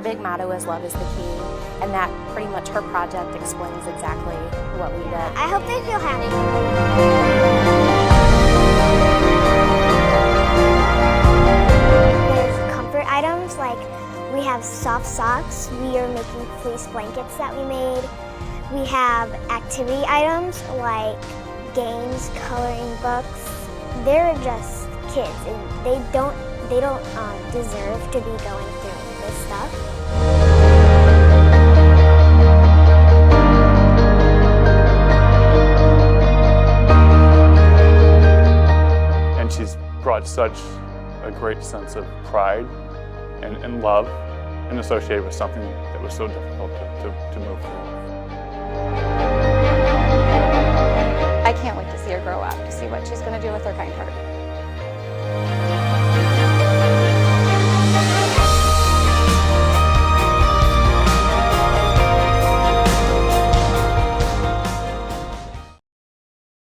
big motto is love is the key, and that pretty much her project explains exactly what we did. I hope they feel happy. There's comfort items, like we have soft socks, we are making fleece blankets that we made. We have activity items like games, coloring books. They're just kids, and they don't deserve to be going through this stuff. And she's brought such a great sense of pride and love and associated with something that was so difficult to move through. I can't wait to see her grow up, to see what she's going to do with her kind heart.